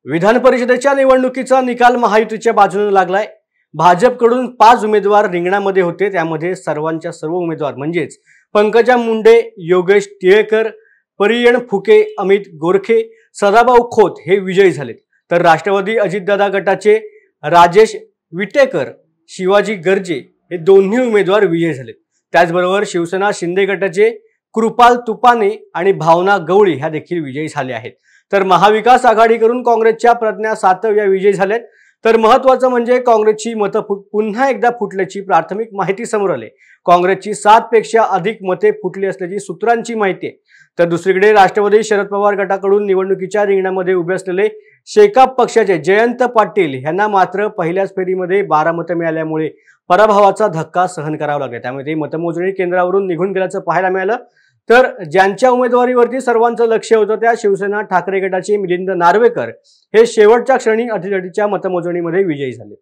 विधान परिषदेच्या निवडणुकीचा निकाल महायुतीच्या बाजूने लागलाय। भाजपकडून 5 उमेदवार रिंगणामध्ये होते, त्यामध्ये सर्वांच्या सर्व उमेदवार म्हणजेच पंकजा मुंडे, योगेश टिळेकर, परियण फुके, अमित गोरखे, सदाभाऊ खोत हे विजयी झालेत। तर राष्ट्रवादी अजितदादा गटाचे राजेश विटेकर, शिवाजी गर्जे हे दोन्ही उमेदवार विजयी झालेत। त्याचबरोबर शिवसेना शिंदे गटाचे कृपाल तुपाने आणि भावना गवळी ह्या देखील विजयी झाले आहेत। तर महाविकास आघाडीकडून काँग्रेसच्या प्रज्ञा सातव या विजयी झालेत। तर महत्त्वाचं म्हणजे काँग्रेसची मतं पुन्हा एकदा फुटल्याची प्राथमिक माहिती समोर आली। काँग्रेसची 7 पेक्षा अधिक मते फुटली असल्याची सूत्रांची माहिती आहे। तर दुसरीकडे राष्ट्रवादी शरद पवार गटाकडून निवडणुकीच्या रिंगणामध्ये उभे असलेले शेकाप पक्षाचे जयंत पाटील यांना मात्र पहिल्याच फेरीमध्ये 12 मतं मिळाल्यामुळे पराभवाचा धक्का सहन करावा लागला। त्यामुळे ते मतमोजणी केंद्रावरून निघून गेल्याचं पाहायला मिळालं। तर ज्यांच्या उमेदवारीवरती सर्वांचं लक्ष होतं त्या शिवसेना ठाकरे गटाचे मिलिंद नार्वेकर हे शेवटच्या क्षणी अटीतटीच्या मतमोजणीमध्ये विजयी झाले।